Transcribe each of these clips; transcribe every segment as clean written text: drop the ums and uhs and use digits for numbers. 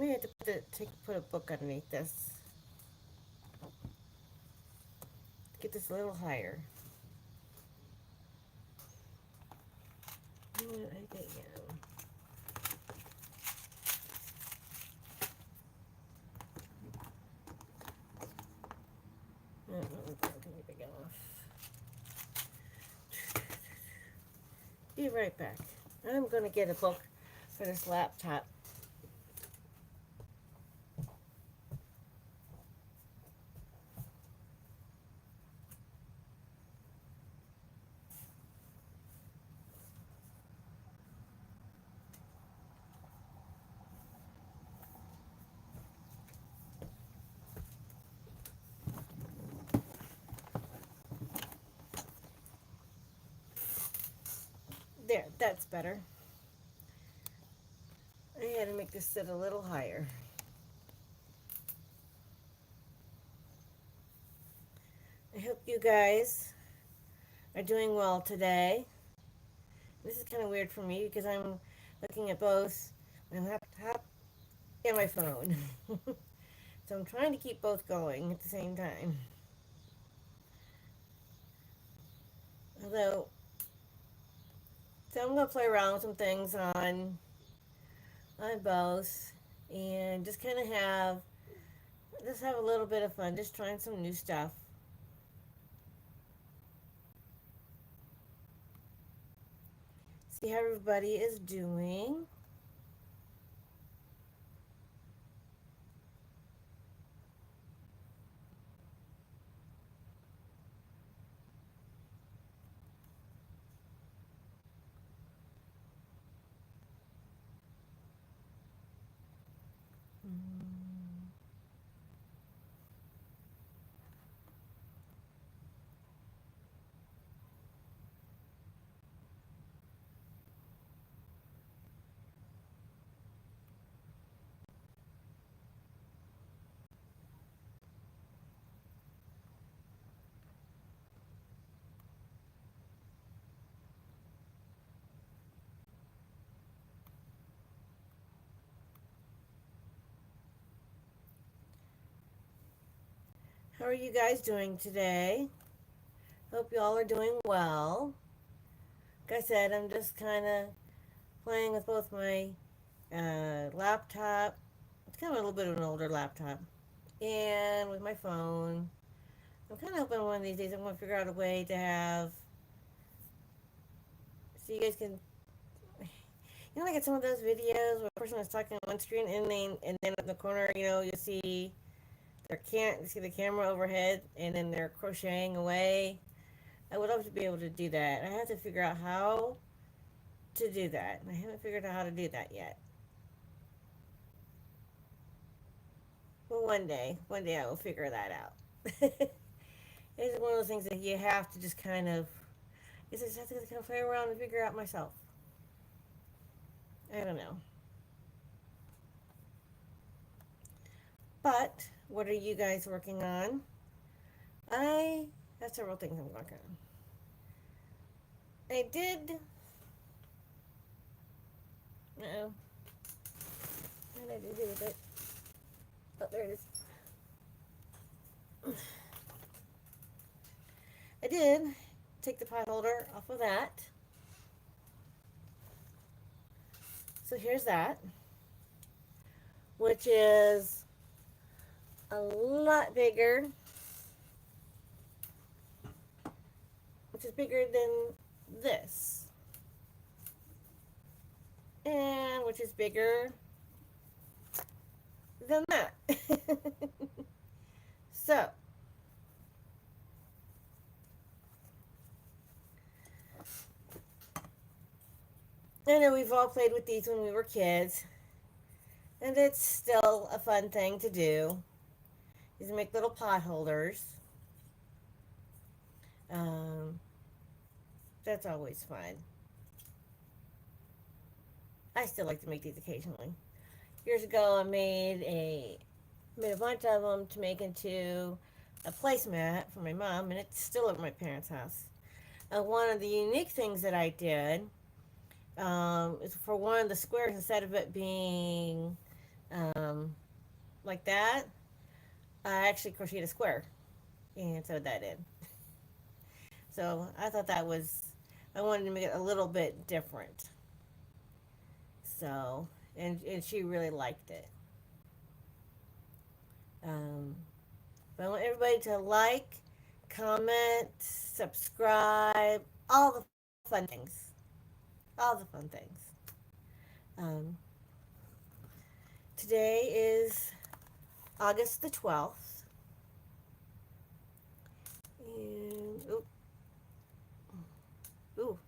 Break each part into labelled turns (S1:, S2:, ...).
S1: I may have to put a book underneath this. Get this a little higher. I get you. Big enough. Be right back. I'm going to get a book for this laptop. There, that's better. I had to make this sit a little higher. I hope you guys are doing well today. This is kind of weird for me because I'm looking at both my laptop and my phone. So I'm trying to keep both going at the same time. Although, so I'm going to play around with some things on both and just kind of have a little bit of fun, just trying some new stuff. See how everybody is doing. How are you guys doing today? Hope you all are doing well. Like I said, I'm just kind of playing with both my laptop. It's kind of a little bit of an older laptop. And with my phone. I'm kind of hoping one of these days I'm going to figure out a way to have, so you guys can, like at some of those videos where a person is talking on one screen and then in the corner, you see you see the camera overhead and then they're crocheting away. I would love to be able to do that. I have to figure out how to do that. I haven't figured out how to do that yet. But one day I will figure that out. It's one of those things that you have to just kind of, you just have to kind of play around and figure out myself. I don't know. But what are you guys working on? I have several things I'm working on. I did. No. What did I do with it? Oh, there it is. I did take the pot holder off of that. So here's that, which is a lot bigger, which is bigger than this, and which is bigger than that. So, I know we've all played with these when we were kids, and it's still a fun thing to do, is to make little pot holders. Um, that's always fun. I still like to make these occasionally. Years ago, I made a bunch of them to make into a placemat for my mom, and it's still at my parents' house. One of the unique things that I did is for one of the squares, instead of it being um, like that, I actually crocheted a square and sewed that in. So I thought that was, I wanted to make it a little bit different. So, and she really liked it. Um, but I want everybody to like, comment, subscribe, all the fun things. All the fun things. Um, Today is August the 12th. And, ooh,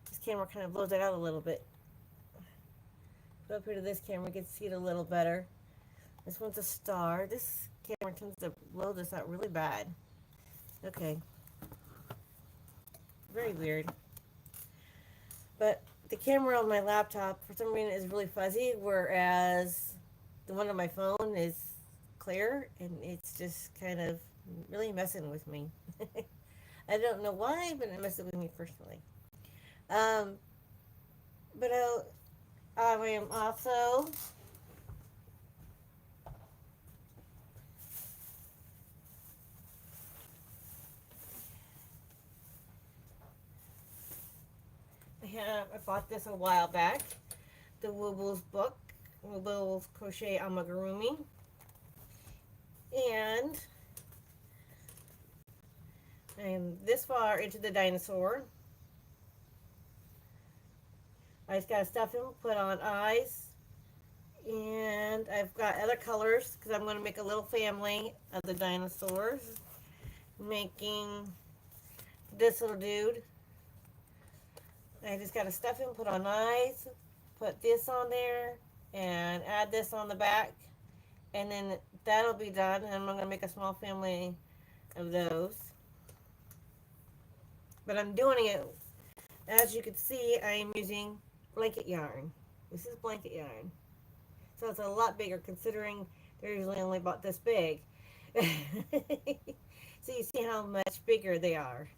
S1: this camera kind of blows it out a little bit. Put up here to this camera, you can see it a little better. This one's a star. This camera tends to blow this out really bad. Okay. Very weird. But the camera on my laptop, for some reason, is really fuzzy, whereas the one on my phone is clear, and it's just kind of really messing with me. I don't know why, but it messes with me personally. Um, but I am also I bought this a while back, the Woobles book, Woobles Crochet Amigurumi, and I am this far into the dinosaur. I just got to stuff him, put on eyes, and I've got other colors because I'm going to make a little family of the dinosaurs. Making this little dude. I just got to stuff him, put on eyes, put this on there, and add this on the back, and then that'll be done. And I'm going to make a small family of those. But I'm doing it, as you can see, I am using blanket yarn. This is blanket yarn. So it's a lot bigger considering they're usually only about this big. So you see how much bigger they are.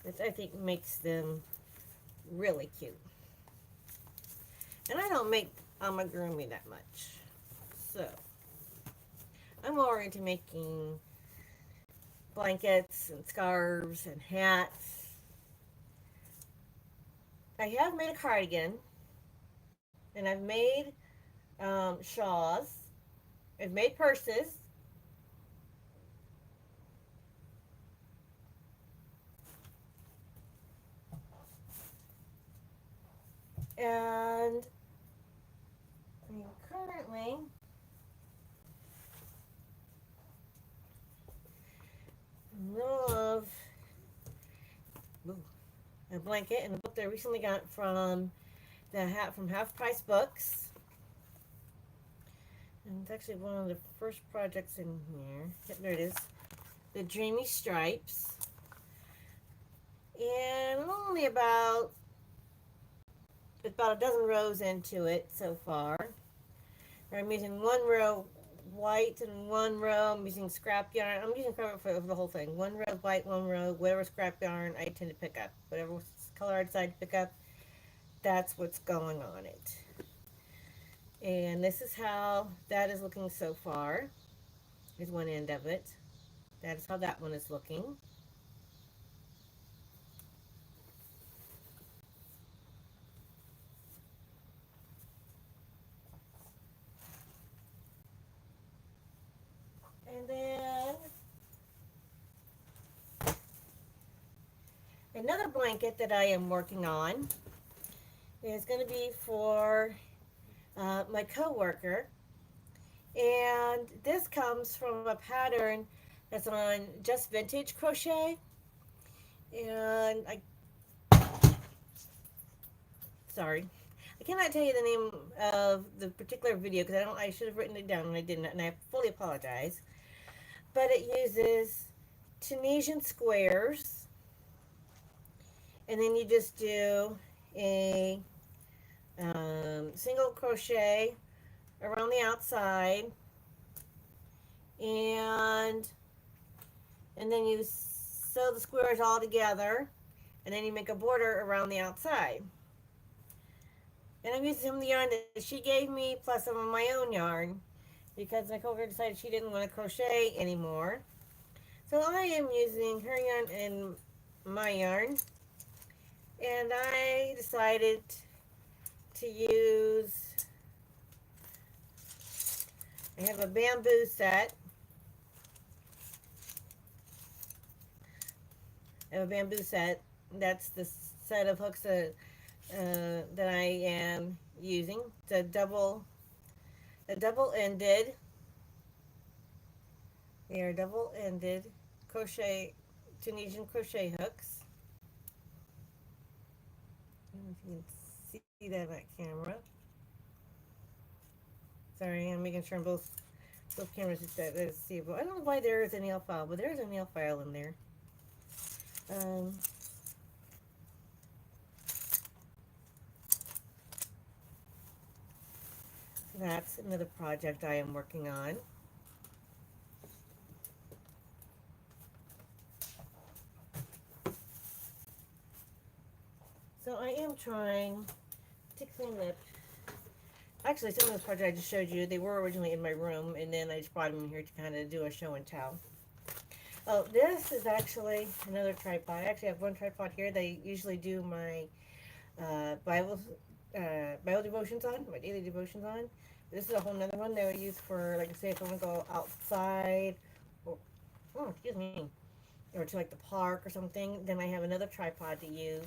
S1: Which I think makes them really cute. And I don't make amigurumi that much. So I'm more into making blankets and scarves and hats. I have made a cardigan, and I've made shawls. I've made purses. And I am currently in the middle of a blanket and a book that I recently got from the hat from Half Price Books. And it's actually one of the first projects in here. Yep, there it is. The Dreamy Stripes. And I'm only about a dozen rows into it so far. I'm using one row white and one row I'm using scrap yarn. I'm using scrap for the whole thing. One row white, one row whatever scrap yarn I tend to pick up. Whatever color I decide to pick up, that's what's going on it. And this is how that is looking so far. Here's one end of it. That is how that one is looking. And then another blanket that I am working on is going to be for my coworker. And this comes from a pattern that's on Just Vintage Crochet. And sorry, I cannot tell you the name of the particular video because I should have written it down and I didn't, and I fully apologize. But it uses Tunisian squares, and then you just do a single crochet around the outside, and then you sew the squares all together, and then you make a border around the outside. And I'm using some of the yarn that she gave me plus some of my own yarn because my coworker decided she didn't want to crochet anymore. So I am using her yarn and my yarn. And I decided to use, I have a bamboo set. I have a bamboo set. That's the set of hooks that I am using. It's a double ended. They are double ended crochet, Tunisian crochet hooks. I don't know if you can see that on that camera. Sorry, I'm making sure on both cameras that is seeable. I don't know why there is a nail file, but there is a nail file in there. Um, that's another project I am working on. So I am trying to clean up. Actually, some of those projects I just showed you, they were originally in my room, and then I just brought them in here to kind of do a show and tell. Oh, this is actually another tripod. I actually have one tripod here. They usually do my Bible devotions on, my daily devotions on. This is a whole nother one that I use for, like I say, if I want to go outside, or, oh, excuse me, or to like the park or something, then I have another tripod to use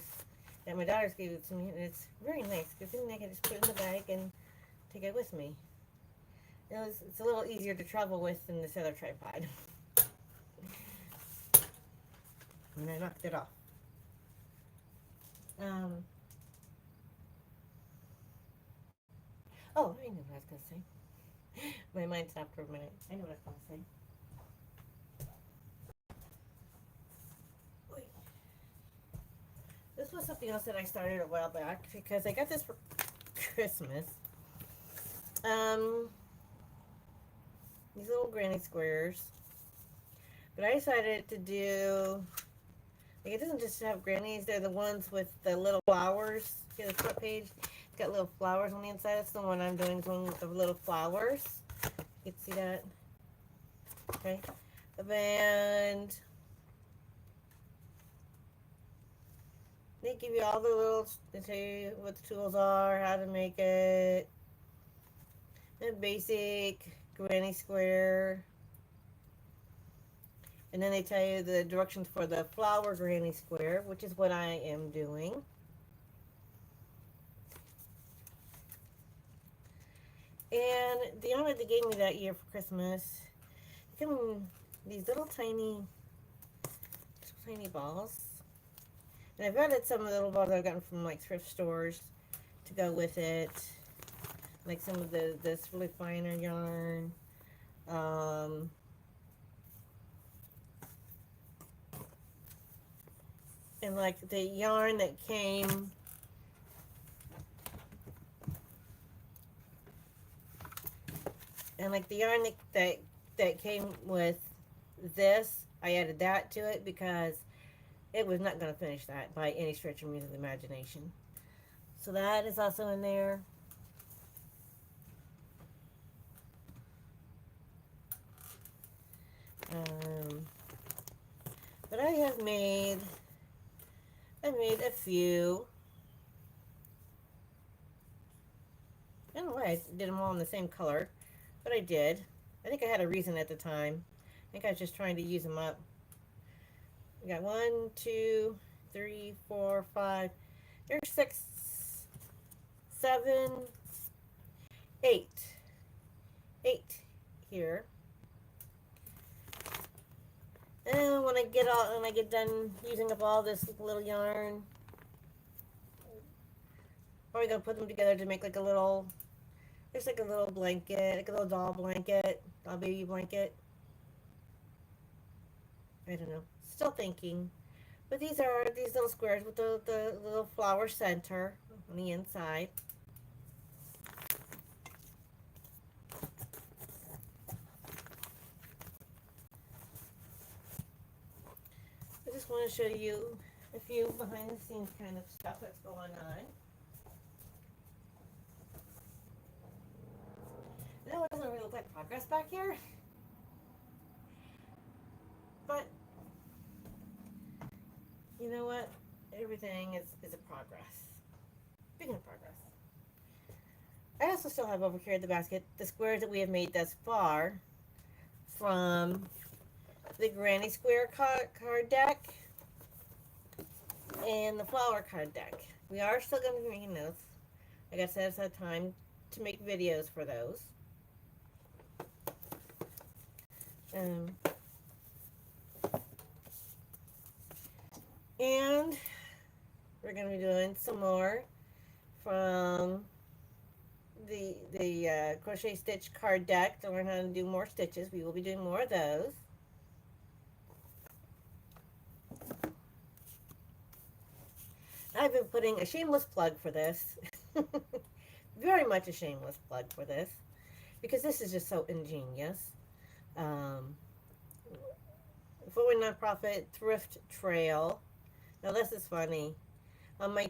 S1: that my daughters gave it to me, and it's very nice because then I can just put it in the bag and take it with me. It's a little easier to travel with than this other tripod. And I knocked it off. Um, oh, I know what I was going to say. My mind stopped for a minute. I know what I was going to say. Wait. This was something else that I started a while back because I got this for Christmas. Um, these little granny squares. But I decided to do, like, it doesn't just have grannies, they're the ones with the little flowers. See the front page? It's got little flowers on the inside. That's the one I'm doing, the one with the little flowers. You can see that. Okay. And they give you all the little, they tell you what the tools are, how to make it. The basic granny square. And then they tell you the directions for the flower granny square, which is what I am doing. And the yarn that they gave me that year for Christmas, they come in these little tiny balls. And I've added some of the little balls I've gotten from like thrift stores to go with it. Like some of this really finer yarn. And like the yarn that came and like the yarn that came with this, I added that to it because it was not going to finish that by any stretch of the imagination. So that is also in there. But I've made a few. I don't know why I did them all in the same color, but I did. I think I had a reason at the time. I think I was just trying to use them up. We got 1, 2, 3, 4, 5. There's 6, 7, 8. 8 here. And when I get done using up all this little yarn, probably gonna put them together to make like a little, there's like a little blanket, like a little doll blanket, doll baby blanket. I don't know. Still thinking. But these are these little squares with the little flower center on the inside. I just want to show you a few behind the scenes kind of stuff that's going on. I know it doesn't really look like progress back here, but you know what? Everything is a progress. Speaking of progress, I also still have over here in the basket the squares that we have made thus far from the Granny Square card deck and the flower card deck. We are still going to be making those. I got to set aside time to make videos for those. Um, and we're going to be doing some more from the crochet stitch card deck to learn how to do more stitches. We will be doing more of those. I've been putting a shameless plug for this. Very much a shameless plug for this because this is just so ingenious. Um, for a nonprofit thrift trail. Now this is funny. On my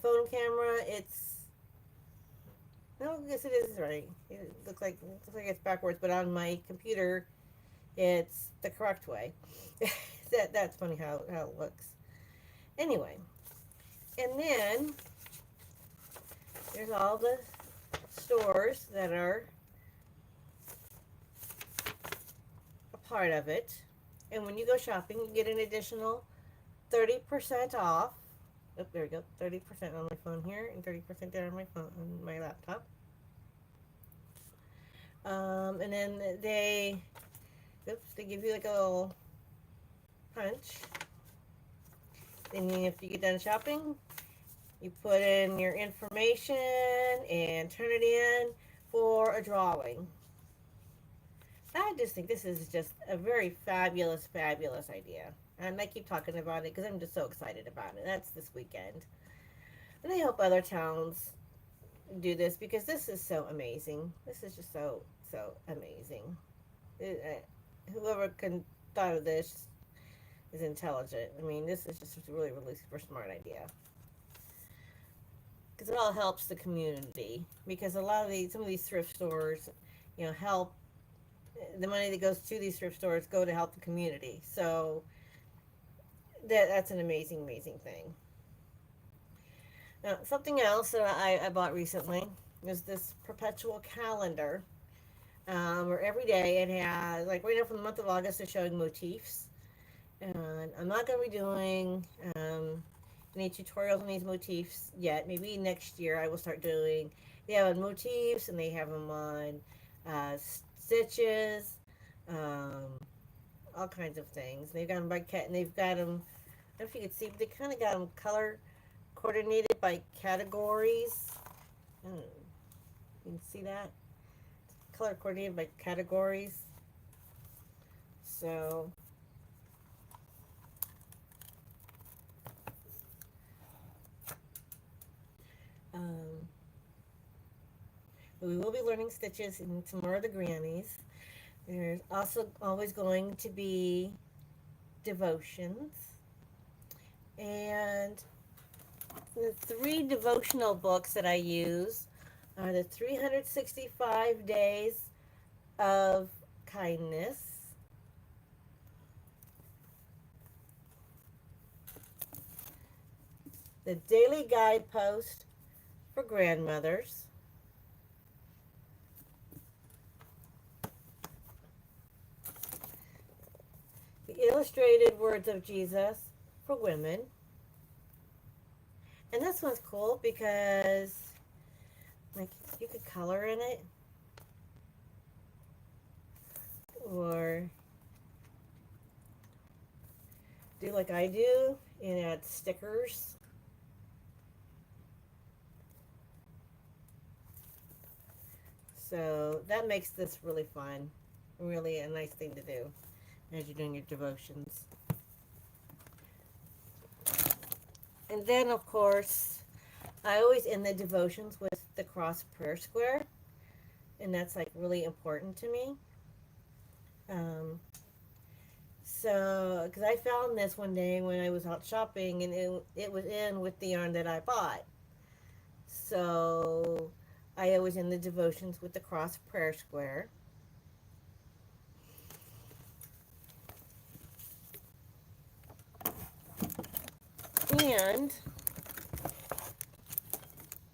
S1: phone camera, it's no, I guess it is right. It looks like it's backwards, but on my computer, it's the correct way. That's funny how it looks. Anyway, and then there's all the stores that are a part of it. And when you go shopping, you get an additional 30% off. Oh, there we go. 30% on my phone here and 30% there on my phone on my laptop. And then they give you like a little punch. Then if you get done shopping, you put in your information and turn it in for a drawing. I just think this is just a very fabulous, fabulous idea. And I keep talking about it because I'm just so excited about it. That's this weekend. And I hope other towns do this because this is so amazing. This is just so, so amazing. Whoever thought of this is intelligent. I mean, this is just a really, really super smart idea. Because it all helps the community. Because some of these thrift stores, help the money that goes to these thrift stores go to help the community. So that's an amazing, amazing thing. Now, something else that I bought recently is this perpetual calendar, where every day it has, like right now for the month of August, they're showing motifs. And I'm not going to be doing any tutorials on these motifs yet. Maybe next year I will start doing. They have on motifs and they have them on stitches, all kinds of things. They've got them by cat, and they've got them. I don't know if you can see, but they kind of got them color coordinated by categories. I don't know, you can see that color coordinated by categories. So. We will be learning stitches in some more of the grannies. There's also always going to be devotions. And the 3 devotional books that I use are the 365 Days of Kindness, the Daily Guidepost for Grandmothers, the Illustrated Words of Jesus for Women. And this one's cool because like you could color in it, or do like I do and add stickers. So that makes this really fun, really a nice thing to do as you're doing your devotions. And then, of course, I always end the devotions with the cross prayer square, and that's like really important to me. So, because I found this one day when I was out shopping, and it was in with the yarn that I bought. So I always end the devotions with the cross prayer square. And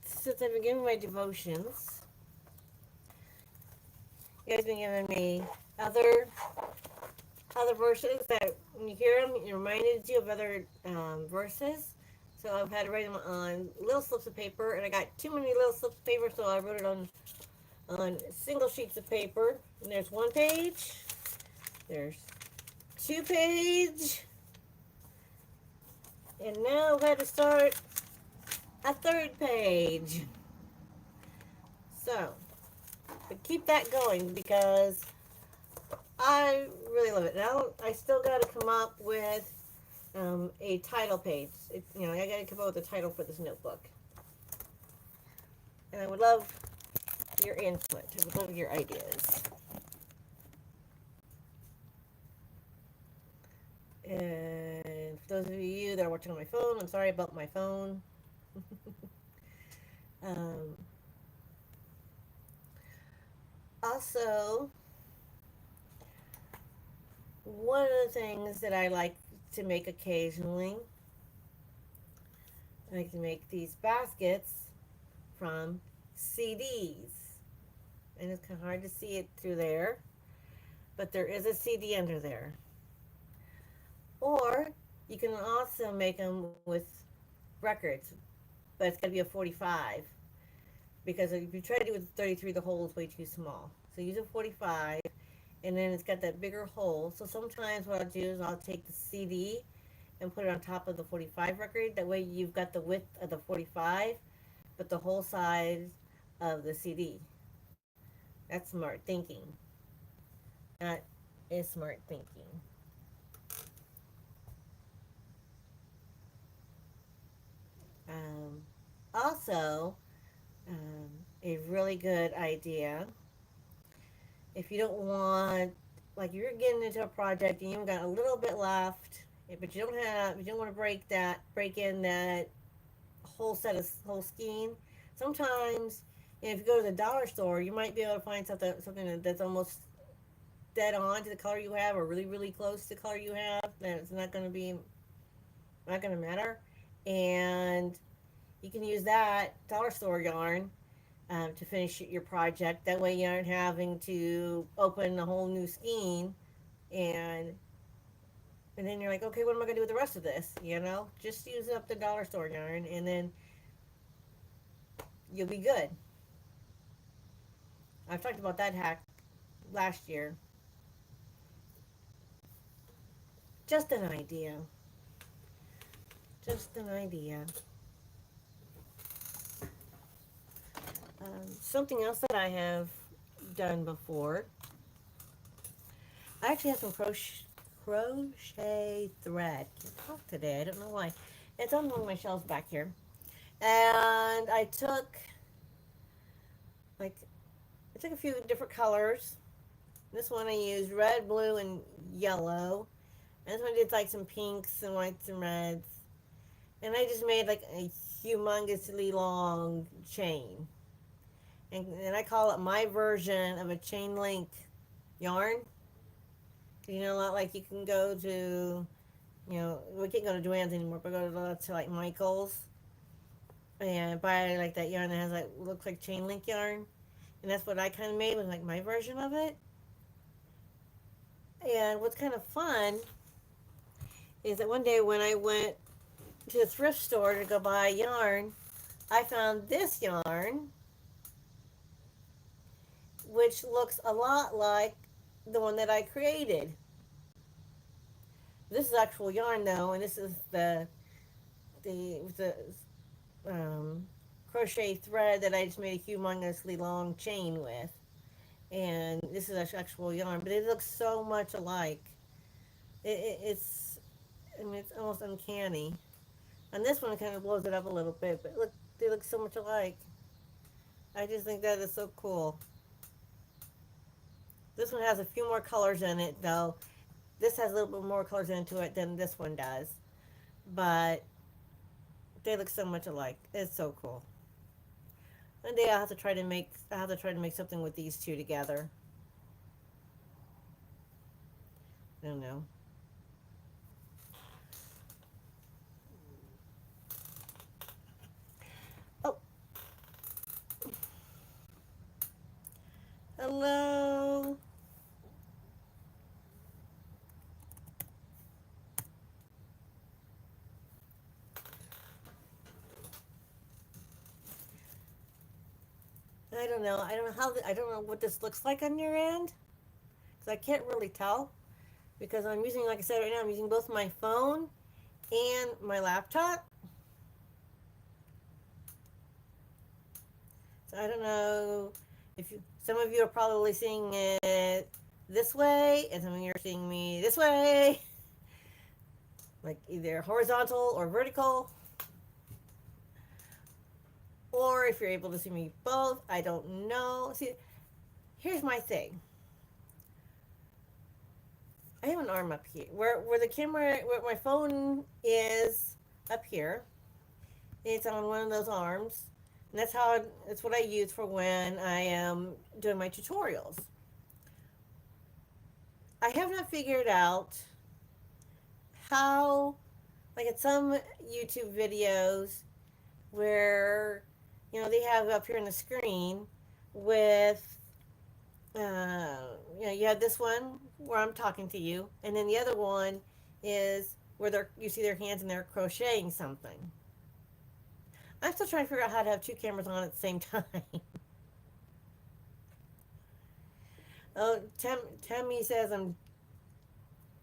S1: since I've been giving my devotions, you guys been giving me other other verses that when you hear them, it reminded you of other verses. So I've had to write them on little slips of paper, and I got too many little slips of paper, so I wrote it on single sheets of paper. And there's one page, there's two page, and now I've had to start a third page. So, but keep that going because I really love it. Now I still got to come up with a title page. I got to come up with a title for this notebook, and I would love your input. I would love your ideas. And for those of you that are watching on my phone, I'm sorry about my phone. um, Also, one of the things that I like to make occasionally, I like to make these baskets from CDs. And it's kind of hard to see it through there, but there is a CD under there. Or you can also make them with records, but it's got to be a 45 because if you try to do it with 33, the hole is way too small. So use a 45, and then it's got that bigger hole. So sometimes what I'll do is I'll take the CD and put it on top of the 45 record. That way you've got the width of the 45, but the whole size of the CD. That's smart thinking. That is smart thinking. Um, Also, a really good idea if you don't want, like, you're getting into a project and you've got a little bit left, but you don't want to break in that whole skein. Sometimes, if you go to the dollar store, you might be able to find something that's almost dead on to the color you have, or really really close to the color you have. That it's not going to matter, and you can use that dollar store yarn to finish your project. That way you aren't having to open a whole new skein, and and then you're like, okay, what am I going to do with the rest of this? Just use up the dollar store yarn, and then you'll be good. I've talked about that hack last year. Just an idea. Just an idea. Something else that I have done before. I actually have some crochet thread. Can't talk today. I don't know why. It's on one of my shelves back here. And like I took a few different colors. This one I used red, blue, and yellow. And this one I did like some pinks and whites and reds. And I just made like a humongously long chain. And I call it my version of a chain link yarn. Like you can go to, we can't go to Joann's anymore, but go to like Michael's and buy like that yarn that has like looks like chain link yarn. And that's what I kind of made, was like my version of it. And what's kind of fun is that one day when I went to the thrift store to go buy yarn, I found this yarn, which looks a lot like the one that I created. This is actual yarn though, and this is the crochet thread that I just made a humongously long chain with. And this is actual yarn, but it looks so much alike. It's, I mean, it's almost uncanny. And this one kind of blows it up a little bit, but look, they look so much alike. I just think that is so cool. This one has a few more colors in it, though. This has a little bit more colors into it than this one does. But they look so much alike. It's so cool. One day I have to try to make something with these two together. I don't know. Oh, hello. I don't know. I don't know what this looks like on your end because I can't really tell because I'm using, like I said, right now I'm using both my phone and my laptop. So I don't know if you, some of you are probably seeing it this way, and some of you are seeing me this way, like either horizontal or vertical. Or if you're able to see me both, I don't know. See, here's my thing. I have an arm up here, where the camera, where my phone is up here. It's on one of those arms, and that's what I use for when I am doing my tutorials. I have not figured out how, like at some YouTube videos where they have up here on the screen with you have this one where I'm talking to you, and then the other one is where you see their hands and they're crocheting something. I'm still trying to figure out how to have two cameras on at the same time. Oh, Tammy says I'm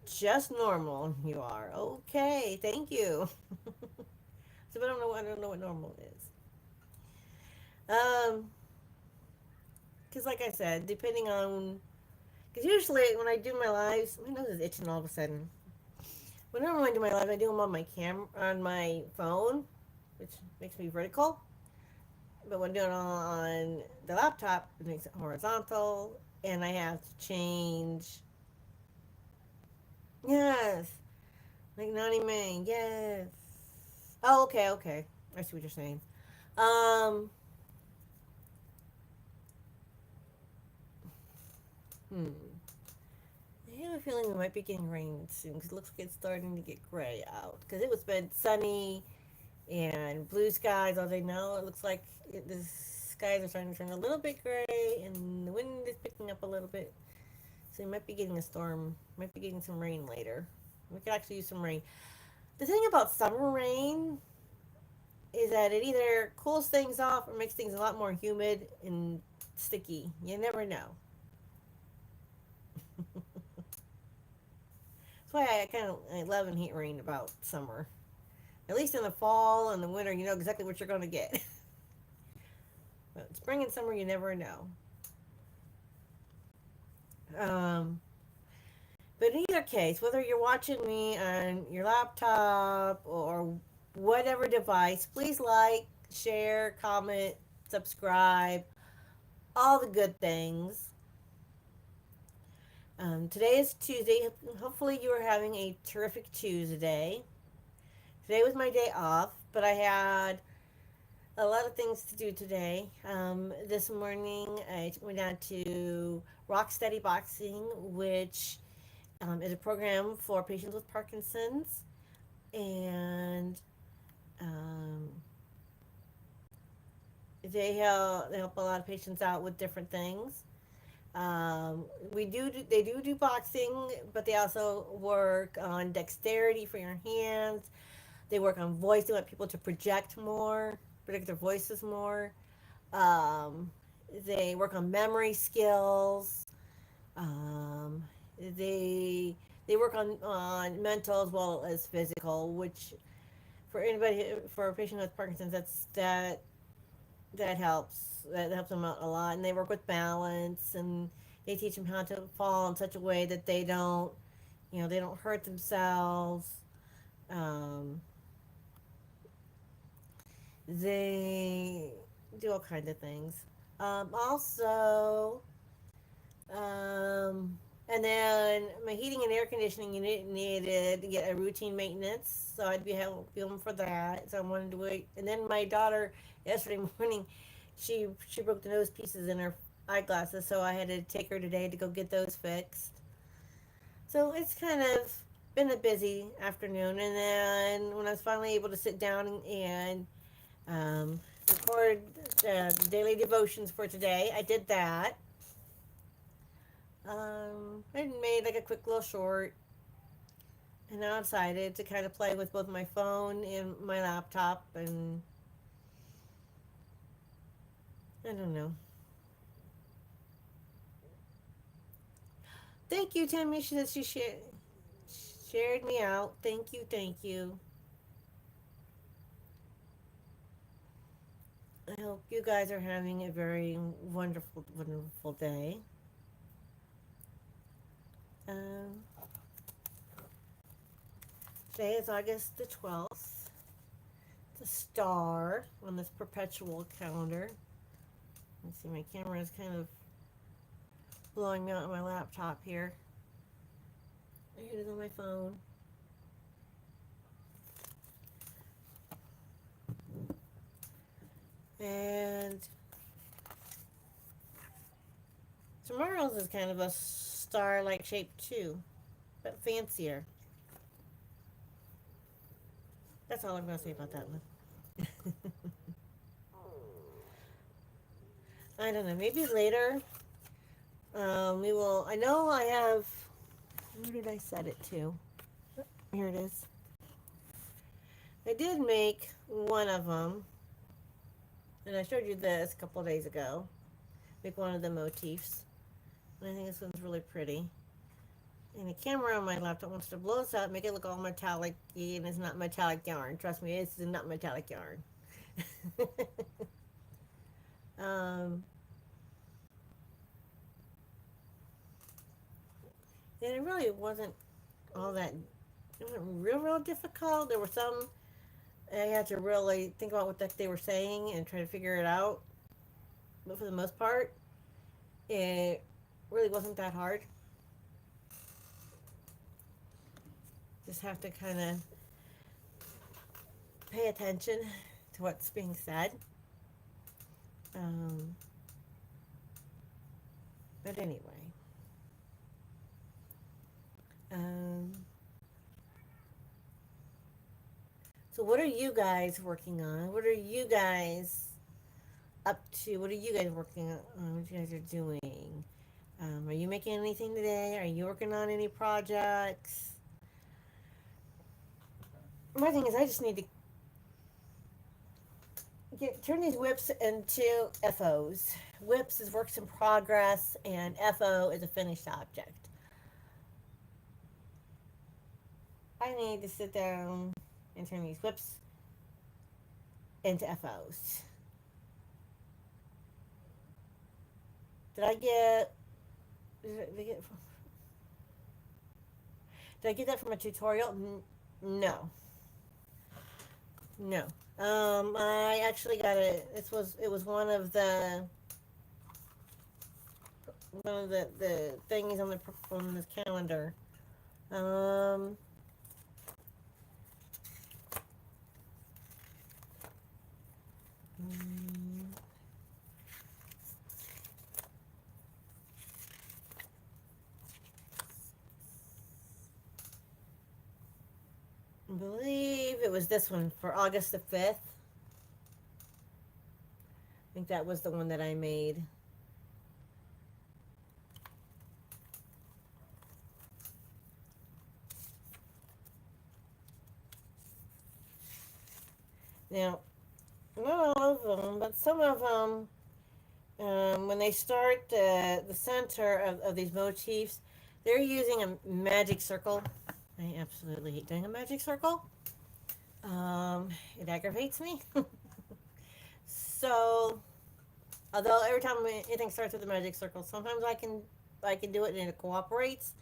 S1: just normal. You are okay. Thank you. So I don't know. I don't know what normal is. Um, because like I said, depending on, because usually when I do my lives, my nose is itching all of a sudden. Whenever I do my lives, I do them on my on my phone, which makes me vertical. But when doing it on the laptop, it makes it horizontal, and I have to change. Yes, like Nani May. Yes. Oh, okay, okay. I see what you're saying. Um. Hmm. I have a feeling we might be getting rain soon because it looks like it's starting to get gray out. Because it was been sunny and blue skies all day. Now it looks like the skies are starting to turn a little bit gray and the wind is picking up a little bit. So we might be getting a storm. Might be getting some rain later. We could actually use some rain. The thing about summer rain is that it either cools things off or makes things a lot more humid and sticky. You never know. That's why I love and hate rain about summer. At least in the fall and the winter, you know exactly what you're going to get. But spring and summer, you never know. Um, but in either case, whether you're watching me on your laptop or whatever device, please like, share, comment, subscribe, all the good things. Today is Tuesday. Hopefully, you are having a terrific Tuesday. Today was my day off, but I had a lot of things to do today. This morning, I went down to Rock Steady Boxing, which is a program for patients with Parkinson's, and um, they help a lot of patients out with different things. They do boxing, but they also work on dexterity for your hands. They work on voice. They want people to project their voices more. Um, they work on memory skills. Um, they they work on mental as well as physical, which for a patient with Parkinson's, that helps. That helps them out a lot. And they work with balance, and they teach them how to fall in such a way that they don't hurt themselves. Um, they do all kinds of things. Also, and then my heating and air conditioning unit needed to get a routine maintenance, so I'd be helping for that. So I wanted to wait. And then my daughter yesterday morning, she broke the nose pieces in her eyeglasses, so I had to take her today to go get those fixed. So it's kind of been a busy afternoon, and then when I was finally able to sit down and record the daily devotions for today, I did that. I made like a quick little short, and now I'm excited to kind of play with both my phone and my laptop, and I don't know. Thank you, Tammy. She said she shared me out. Thank you, thank you. I hope you guys are having a very wonderful, wonderful day. Um, Today is August the 12th. It's a star on this perpetual calendar. Let's see, my camera is kind of blowing me out on my laptop here. Here it is on my phone. And tomorrow's is kind of a star-like shape too, but fancier. That's all I'm going to say about that one. I don't know. Maybe later we will. I know I have. Where did I set it to? Here it is. I did make one of them, and I showed you this a couple of days ago. Make one of the motifs. And I think this one's really pretty. And the camera on my laptop wants to blow this out, make it look all metallic, and it's not metallic yarn. Trust me, it's not metallic yarn. um, and it really wasn't all that. It wasn't real difficult. There were some I had to really think about what they were saying and try to figure it out. But for the most part, it really wasn't that hard. Just have to kind of pay attention to what's being said. Um, but anyway, um, so what are you guys working on? What are you guys up to? What are you guys working on? What you guys are doing? Are you making anything today? Are you working on any projects? My thing is, I just need to turn these whips into FOs. Whips is works in progress, and FO is a finished object. I need to sit down and turn these whips into FOs. Did I get? Did I get that from a tutorial? No. No. I actually got it. It was one of the things on this calendar. Um, I believe it was this one for August the 5th. I think that was the one that I made. Now, not all of them, but some of them, when they start the center of these motifs, they're using a magic circle. I absolutely hate doing a magic circle. It aggravates me. So, although every time anything starts with a magic circle, sometimes I can do it and it cooperates,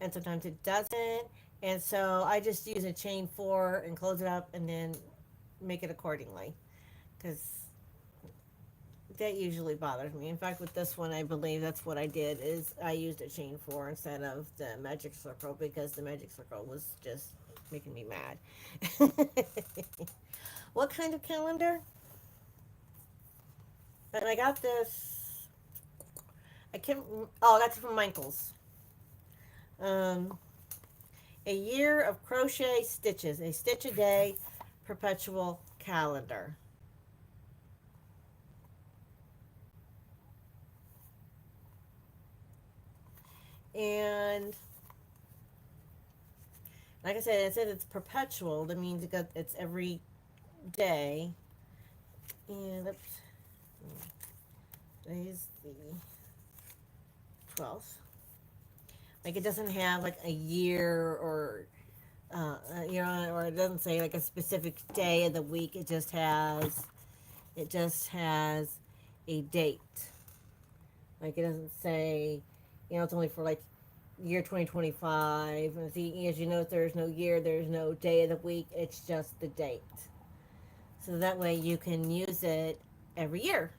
S1: and sometimes it doesn't. And so I just use a chain 4 and close it up, and then make it accordingly, because that usually bothers me. In fact, with this one, I believe that's what I did, is I used a chain 4 instead of the magic circle, because the magic circle was just making me mad. What kind of calendar? And I got this. I can't. Oh, that's from Michaels. Um, a year of crochet stitches, a stitch a day, perpetual calendar. And like I said, it says it's perpetual. That means it's every day. And oops, today's the 12th. Like it doesn't have like a year or or it doesn't say like a specific day of the week. It just has a date. Like it doesn't say, it's only for like year 2025. And see, as you know, there's no year, there's no day of the week. It's just the date. So that way you can use it every year.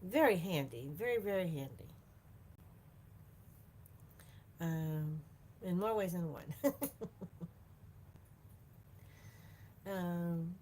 S1: Very handy. Very, very handy. Um, in more ways than one. um,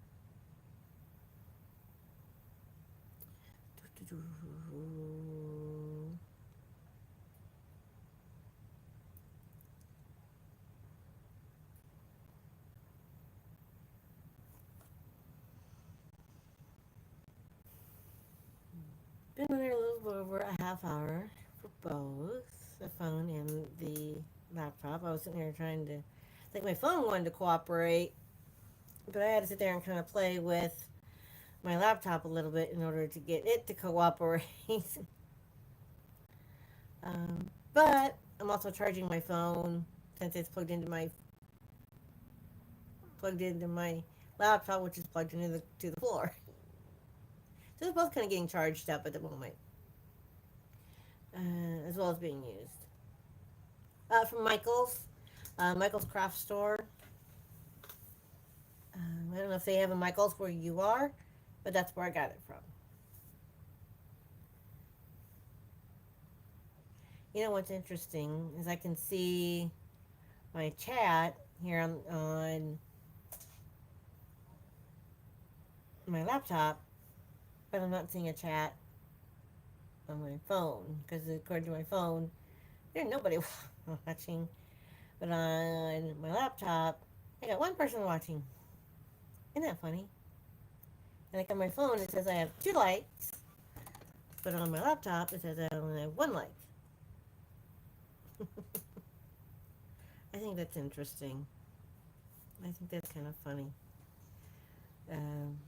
S1: Been on there a little over a half hour for both the phone and the laptop. I was sitting there trying to think my phone wanted to cooperate, but I had to sit there and kind of play with my laptop a little bit in order to get it to cooperate. But I'm also charging my phone since it's plugged into my laptop, which is plugged into the floor. So they're both kind of getting charged up at the moment, as well as being used. From Michael's Craft Store. I don't know if they have a Michael's where you are, but that's where I got it from. You know what's interesting is I can see my chat here on my laptop, but I'm not seeing a chat on my phone because according to my phone, there's nobody watching. But on my laptop, I got one person watching. Isn't that funny? And like on my phone, it says I have 2 likes, but on my laptop, it says I only have 1 like. I think that's interesting. I think that's kind of funny. Um,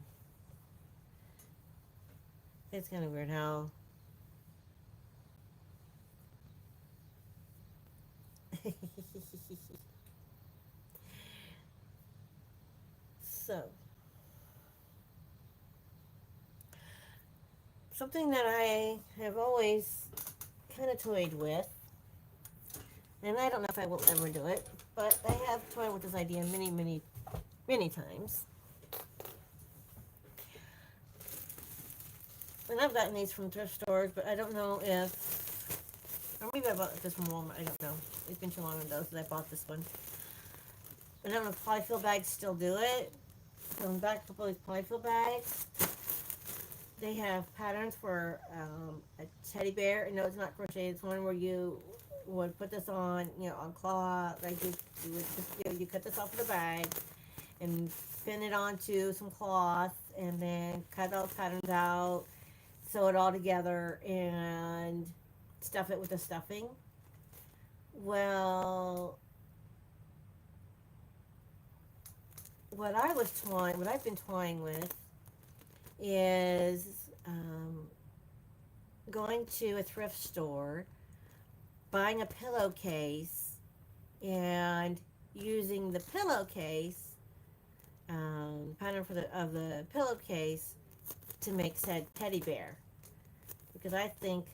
S1: it's kind of weird how. So, something that I have always kind of toyed with, and I don't know if I will ever do it, but I have toyed with this idea many, many, many times. And I've gotten these from thrift stores, but I don't know if, or maybe I bought this from Walmart. I don't know. It's been too long ago since I bought this one. I don't know if polyfill bags still do it. Going back to these polyfill bags, they have patterns for a teddy bear. No, it's not crochet. It's one where you would put this on, on cloth. Like you would just, you cut this off of the bag and pin it onto some cloth, and then cut those patterns out, sew it all together, and stuff it with the stuffing. Well, what I've been toying with is going to a thrift store, buying a pillowcase, and using the pillowcase pattern of the pillowcase to make said teddy bear, because I think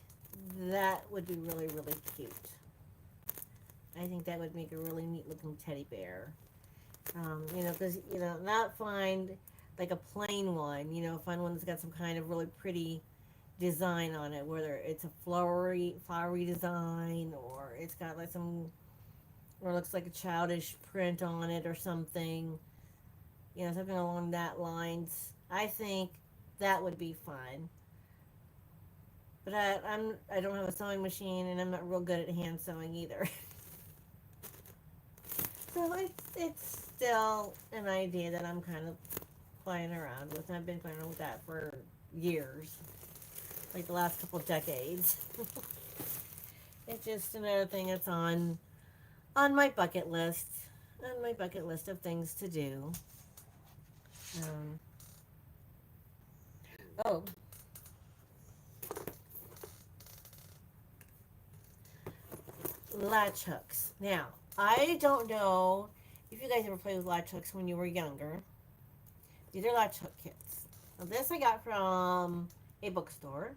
S1: that would be really, really cute. I think that would make a really neat looking teddy bear. Because not find like a plain one. Find one that's got some kind of really pretty design on it, whether it's a flowery design, or it's got like some or looks like a childish print on it or something, something along that lines. I think that would be fun. But I don't have a sewing machine, and I'm not real good at hand sewing either. So it's still an idea that I'm kind of playing around with. I've been playing around with that for years, like the last couple of decades. It's just another thing that's on my bucket list, on my bucket list of things to do. Um, oh, latch hooks. Now, I don't know if you guys ever played with latch hooks when you were younger. These are latch hook kits. Now, this I got from a bookstore,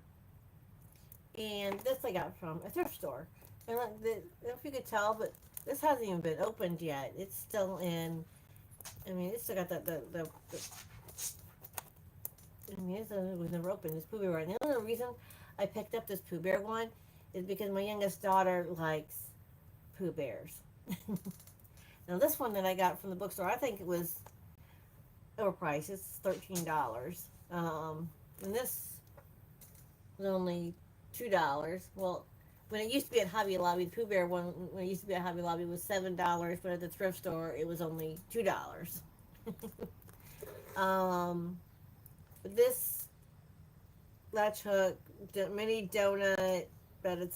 S1: and this I got from a thrift store. And I don't know if you could tell, but this hasn't even been opened yet. It's still in. I mean, it's still got the I mean, it was never opened. This Pooh Bear one. The only reason I picked up this Pooh Bear one is because my youngest daughter likes Pooh Bears. Now, this one that I got from the bookstore, I think it was overpriced. It's $13. And this was only $2. Well, when it used to be at Hobby Lobby, the Pooh Bear one, when it used to be at Hobby Lobby, was $7, but at the thrift store, it was only $2. um, but this latch hook, mini donut, but has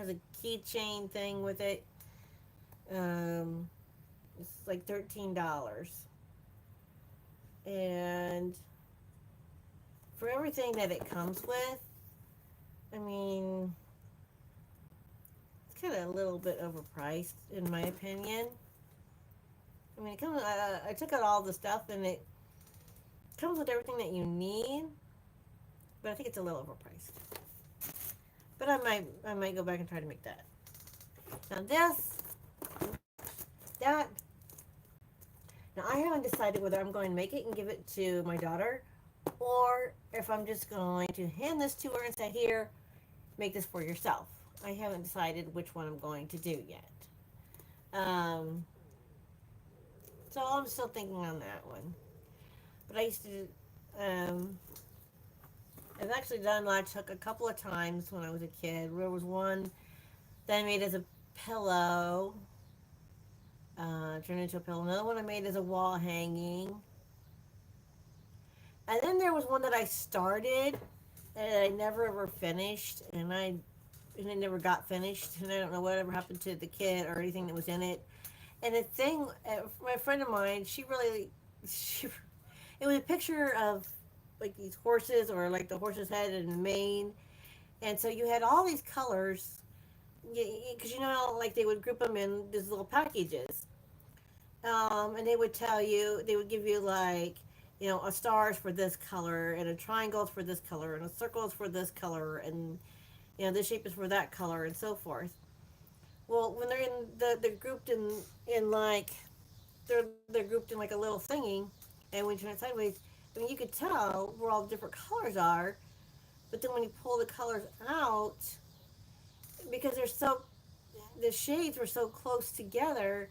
S1: a keychain thing with it. Um, it's like $13, and for everything that it comes with, I mean, it's kind of a little bit overpriced in my opinion. I mean, it comes. I took out all the stuff, and it comes with everything that you need, but I think it's a little overpriced. But I might go back and try to make that. Now that. Now I haven't decided whether I'm going to make it and give it to my daughter, or if I'm just going to hand this to her and say, "Here, make this for yourself." I haven't decided which one I'm going to do yet. Um, so I'm still thinking on that one. But I used to. Um, I've actually done latch hook a couple of times when I was a kid. There was one that I made as a pillow, turned into a pillow. Another one I made as a wall hanging. And then there was one that I started and I never ever finished, and it never got finished, and I don't know whatever happened to the kit or anything that was in it. And the thing, my friend of mine, she, it was a picture of like these horses or like the horse's head and mane, and so you had all these colors, because like they would group them in these little packages, and they would tell you, they would give you like, a star is for this color, and a triangle is for this color, and a circle is for this color, and this shape is for that color, and so forth. Well, when they're in they're grouped in like they're grouped in like a little thingy, and when you turn it sideways, I mean you could tell where all the different colors are, but then when you pull the colors out, because the shades were so close together,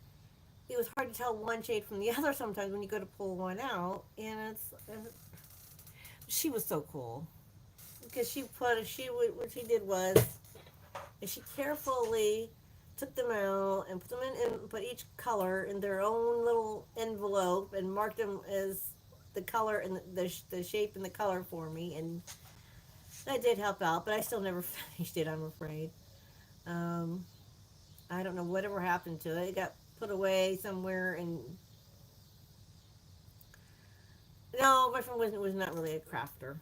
S1: it was hard to tell one shade from the other sometimes when you go to pull one out. And she was so cool because what she did was she carefully took them out and put them in and put each color in their own little envelope and marked them as the color and the shape and the color for me, and that did help out, but I still never finished it, I'm afraid. um, I don't know whatever happened to it. It got put away somewhere, and no, my friend was not really a crafter,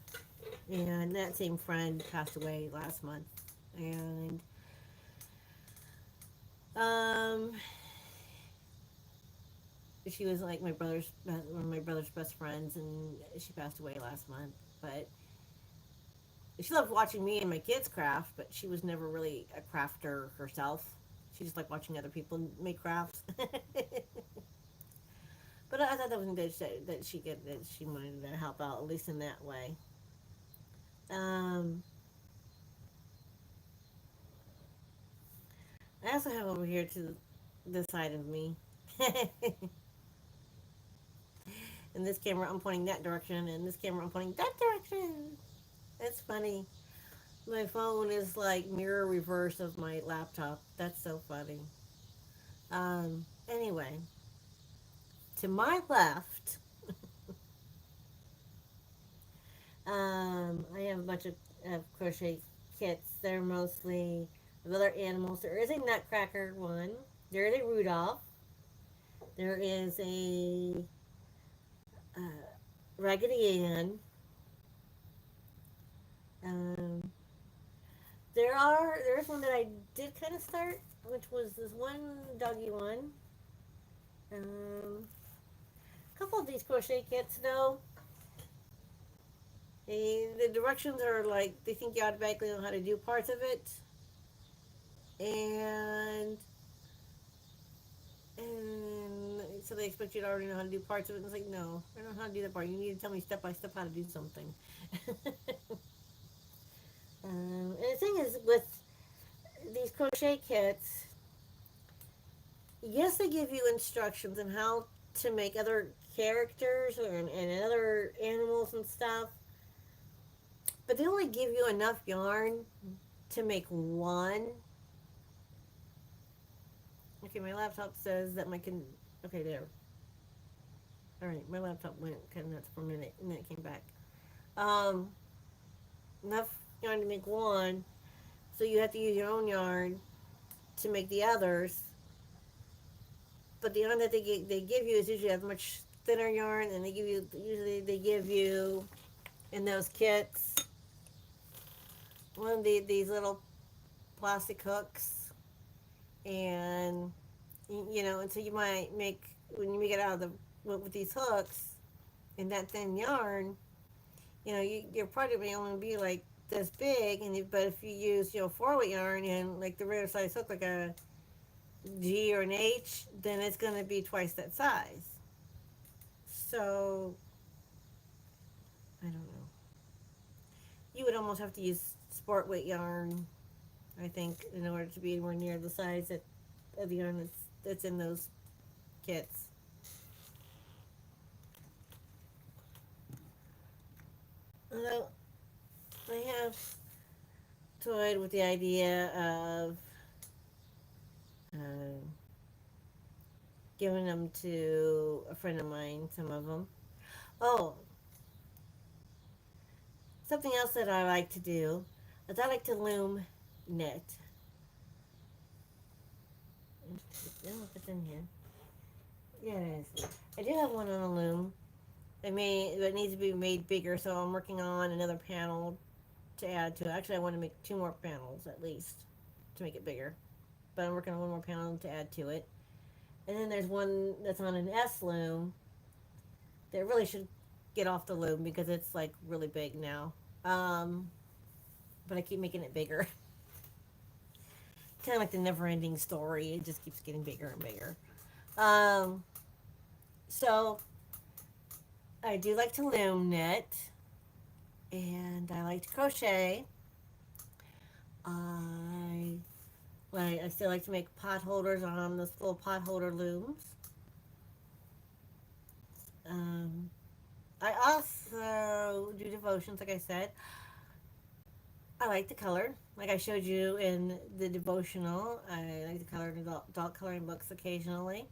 S1: and that same friend passed away last month, and um, she was like one of my brother's best friends, and she passed away last month. But she loved watching me and my kids craft, but she was never really a crafter herself. She just liked watching other people make crafts. But I thought that was good that she wanted to help out at least in that way. Um, I also have over here too. this side of me. In this camera, I'm pointing that direction, and this camera, I'm pointing that direction. That's funny. My phone is like mirror reverse of my laptop. That's so funny. Anyway, to my left, I have a bunch of crochet kits. They're mostly of other animals. There is a Nutcracker one. There is a Rudolph. There is a uh, Raggedy Ann. Um, there's one that I did kind of start, which was this one doggy one. A couple of these crochet kits though, the directions are like they think you automatically know how to do parts of it, and and so they expect you to already know how to do parts of it. And it's like, no, I don't know how to do that part. You need to tell me step by step how to do something. And the thing is with these crochet kits, yes, they give you instructions on how to make other characters and other animals and stuff, but they only give you enough yarn to make one. Okay, my laptop says that okay, there. All right, my laptop went kind of nuts for a minute, and then it came back. Um, enough yarn to make one, so you have to use your own yarn to make the others. But the yarn that they give you is usually a much thinner yarn, and they give you in those kits one of these little plastic hooks, and and so you might make when you make it out of the with these hooks in that thin yarn, your project may only be like this big, but if you use 4-weight yarn and like the regular size hook, like a G or an H, then it's going to be twice that size. So I don't know. You would almost have to use sport weight yarn, I think, in order to be anywhere near the size of the yarn that's in those kits. Although I have toyed with the idea of uh, giving them to a friend of mine, some of them. Oh, something else that I like to do is I like to loom knit. I don't know if it's in here. Yeah, it is. I do have one on a loom. It needs to be made bigger, so I'm working on another panel to add to it. Actually, I want to make 2 more panels at least to make it bigger. But I'm working on 1 more panel to add to it. And then there's one that's on an S loom that really should get off the loom because it's like really big now. But I keep making it bigger. Kind of like the never-ending story. It just keeps getting bigger and bigger. So I do like to loom knit, and I like to crochet. I still like to make pot holders on those little pot holder looms. I also do devotions, like I said. I like to color, like I showed you in the devotional. I like to color in adult coloring books occasionally.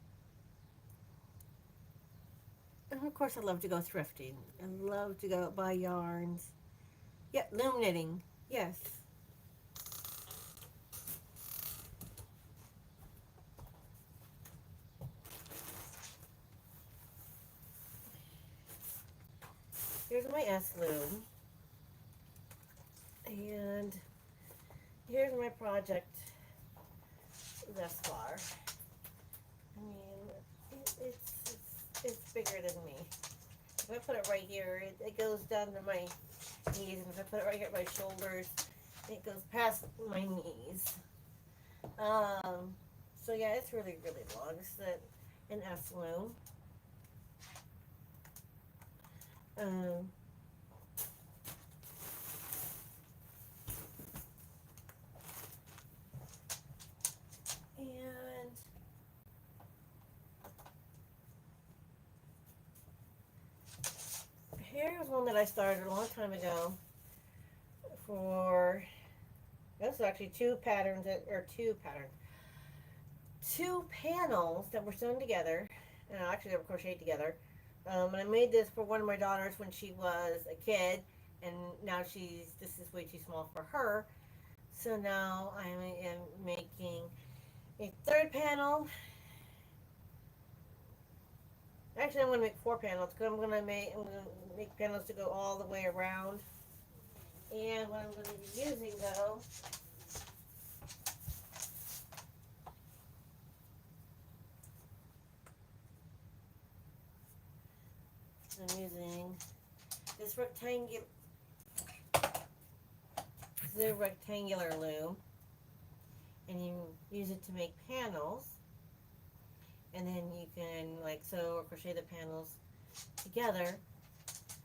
S1: And of course, I love to go thrifting. I love to go buy yarns. Yeah, loom knitting. Yes. Here's my S loom. And here's my project thus far. I mean, it's bigger than me. If I put it right here, it goes down to my knees, and if I put it right here at my shoulders, it goes past my knees. So yeah, it's really, really long. It's an S loom. Um, and that I started a long time ago for, this is actually two patterns, two panels that were sewn together, and actually they were crocheted together. And I made this for one of my daughters when she was a kid, and now this is way too small for her. So now I am making a third panel. Actually, I'm going to make four panels because I'm going to make panels to go all the way around. And what I'm going to be using though, I'm using this rectangular loom, and you use it to make panels, and then you can like sew or crochet the panels together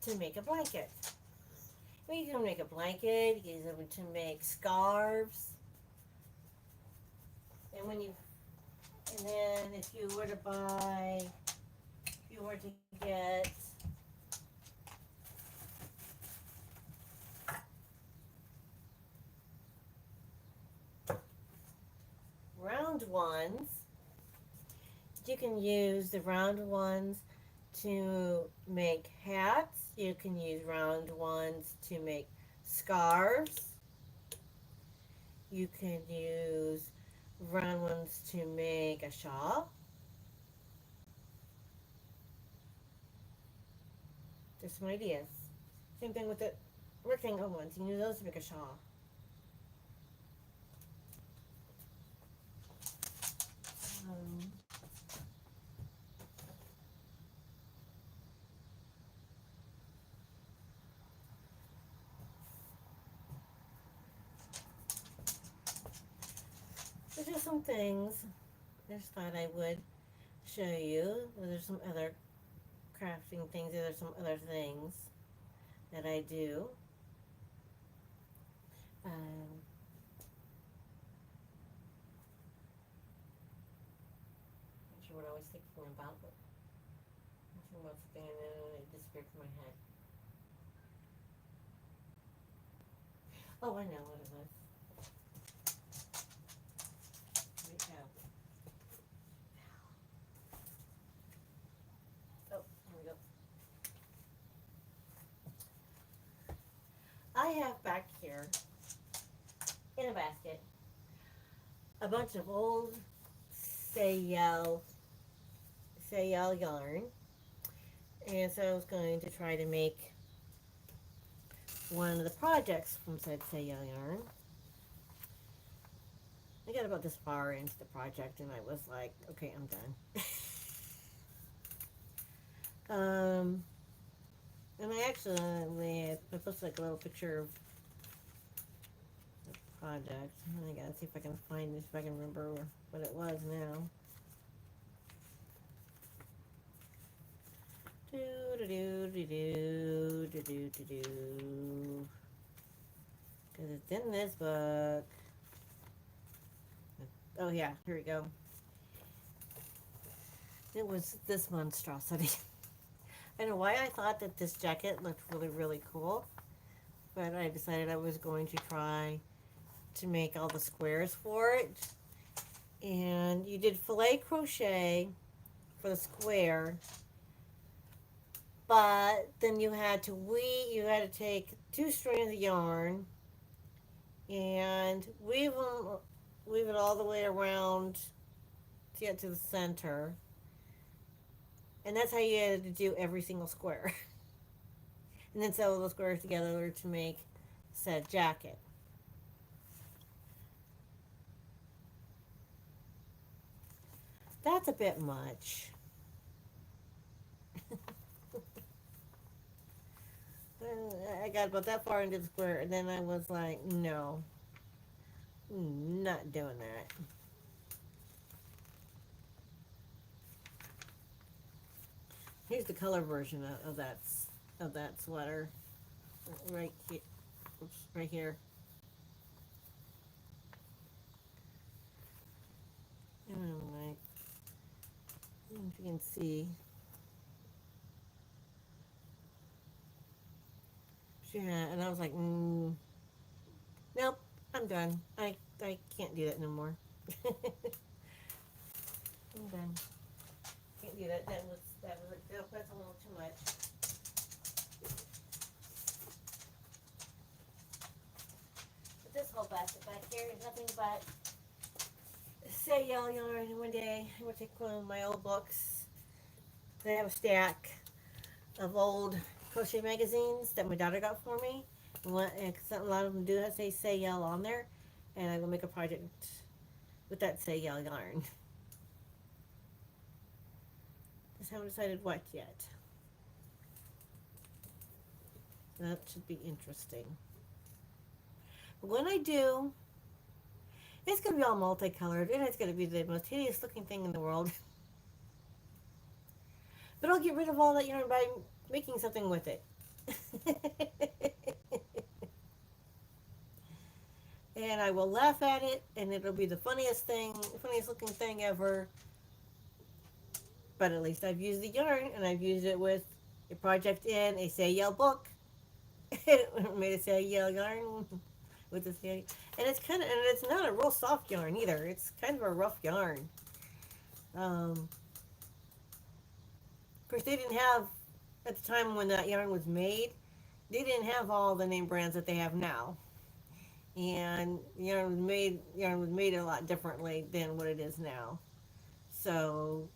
S1: to make a blanket. Well, you can make a blanket, you can use them to make scarves, and then if you were to get round ones, you can use the round ones to make hats. You can use round ones to make scarves. You can use round ones to make a shawl. Just some ideas. Same thing with the rectangle ones. You can use those to make a shawl. Um, There's just some things I just thought I would show you. There's some other crafting things. There's some other things that I do. Um, not sure what I was thinking about, but I'm thinking about something and then it disappeared from my head. Oh, I know what it was. Wait, no. Oh, here we go. I have back here in a basket a bunch of old Sayel yarn, and so I was going to try to make one of the projects from said Sayel yarn. I got about this far into the project and I was like, okay, I'm done. And I posted like a little picture of the project. I gotta see if I can find this, if I can remember what it was now. Because it's in this book. Oh yeah, here we go. It was this monstrosity. I don't know why I thought that this jacket looked really, really cool, but I decided I was going to try to make all the squares for it. And you did filet crochet for the square, but then you had to take two strands of yarn and weave it all the way around to get to the center. And that's how you had to do every single square. And then sew those squares together to make said jacket. That's a bit much. I got about that far into the square, and then I was like, no, not doing that. Here's the color version of that sweater, right here. Oops, right here. And I'm like, I don't know if you can see. Yeah, and I was like, nope, I'm done. I can't do that no more. I'm done. Can't do that. That's a little too much. But this whole basket back here is nothing but say yellow yarn. And one day I'm gonna take one of my old books. They have a stack of old crochet magazines that my daughter got for me. And a lot of them do have say yell on there, and I'm gonna make a project with that say yell yarn. Just haven't decided what yet. That should be interesting. But when I do, it's gonna be all multicolored, and it's gonna be the most hideous looking thing in the world. But I'll get rid of all that yarn by making something with it. And I will laugh at it, and it'll be the funniest looking thing ever. But at least I've used the yarn, and I've used it with a project in a say yell book. Made a say yell yarn with this yarn, and it's not a real soft yarn either. It's kind of a rough yarn. Of course, they didn't have at the time when that yarn was made. They didn't have all the name brands that they have now, and yarn was made a lot differently than what it is now. So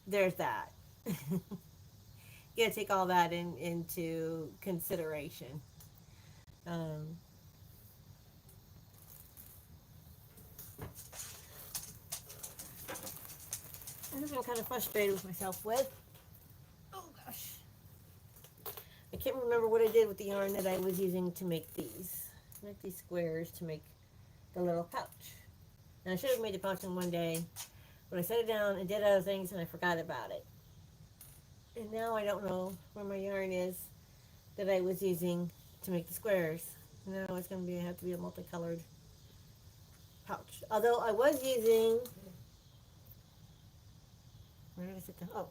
S1: there's that. You gotta take all that into consideration. Um, and this I'm kind of frustrated with myself with. Oh gosh. I can't remember what I did with the yarn that I was using to make these. Make these squares to make the little pouch. And I should have made the pouch in one day, but I set it down and did other things and I forgot about it. And now I don't know where my yarn is that I was using to make the squares. Now it's going to have to be a multicolored pouch. Although I was using, where did I sit down? Oh,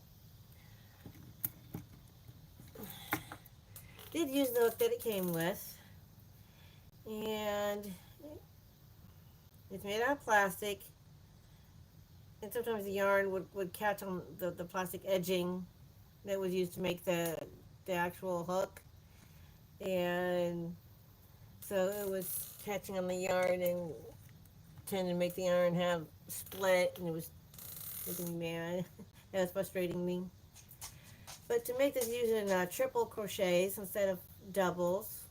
S1: did use the hook that it came with, and it's made out of plastic, and sometimes the yarn would catch on the plastic edging that was used to make the actual hook, and so it was catching on the yarn and tending to make the yarn have split, and it was making me mad. That was frustrating me. But to make this using triple crochets instead of doubles,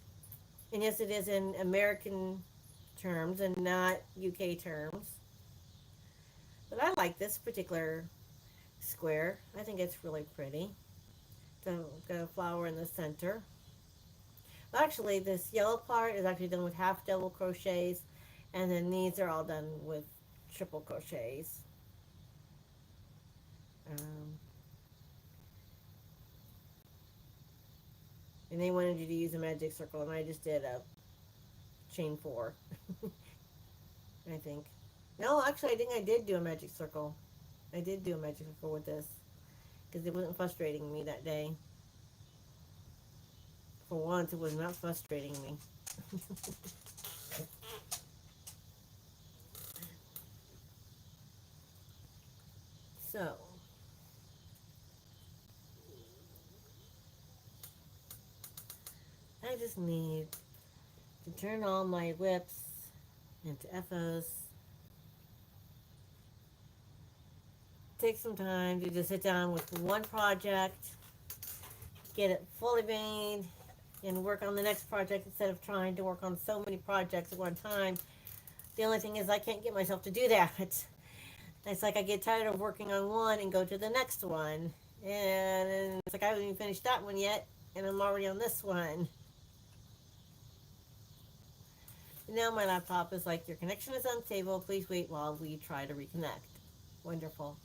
S1: and yes, it is in American terms and not UK terms. But I like this particular square. I think it's really pretty. So I've got a flower in the center. Well, actually, this yellow part is actually done with half double crochets, and then these are all done with triple crochets. And they wanted you to use a magic circle, and I just did a chain 4. I think. No, actually, I think I did do a magic circle. I did do a magic circle with this because it wasn't frustrating me that day. For once, it was not frustrating me. So, I just need to turn all my whips into FOs. Take some time to just sit down with one project, get it fully made, and work on the next project instead of trying to work on so many projects at one time. The only thing is I can't get myself to do that. It's like I get tired of working on one and go to the next one. And it's like I haven't even finished that one yet, and I'm already on this one. And now my laptop is like, your connection is unstable. Please wait while we try to reconnect. Wonderful.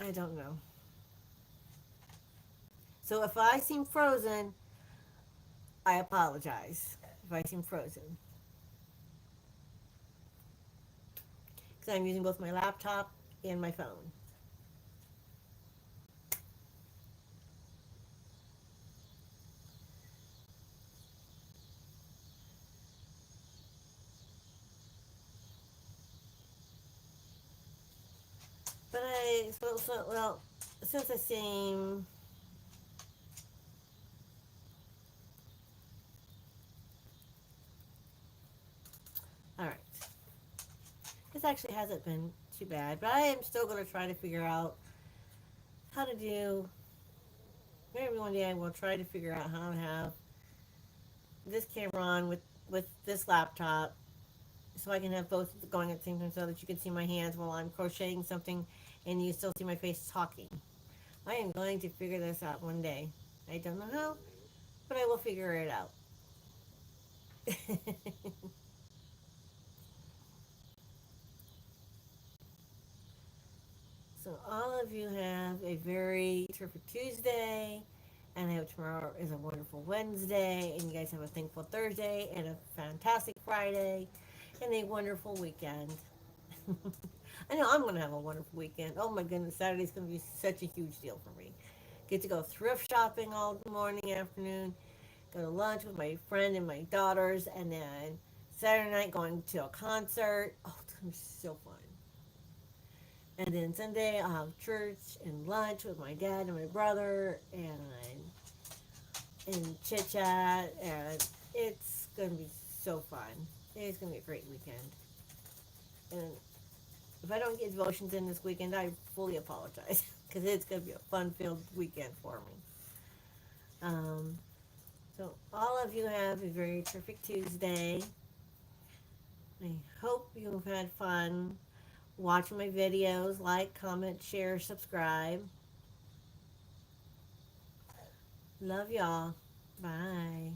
S1: I don't know. So if I seem frozen, I apologize. If I seem frozen. Because I'm using both my laptop and my phone. But well, since I seem, all right, this actually hasn't been too bad, but I am still going to try to figure out how to do, maybe one day I will try to figure out how to have this camera on with this laptop so I can have both going at the same time so that you can see my hands while I'm crocheting something and you still see my face talking. I am going to figure this out one day. I don't know how, but I will figure it out. So all of you have a very terrific Tuesday, and I hope tomorrow is a wonderful Wednesday, and you guys have a thankful Thursday, and a fantastic Friday, and a wonderful weekend. I know I'm going to have a wonderful weekend. Oh my goodness, Saturday's going to be such a huge deal for me. Get to go thrift shopping all morning, afternoon, go to lunch with my friend and my daughters, and then Saturday night going to a concert. Oh, it's going to be so fun. And then Sunday I'll have church and lunch with my dad and my brother and chit chat, and it's gonna be so fun. It's gonna be a great weekend. And if I don't get devotions in this weekend, I fully apologize because it's gonna be a fun-filled weekend for me. Um, so all of you have a very terrific Tuesday. I hope you've had fun watching my videos. Like, comment, share, subscribe. Love y'all. Bye.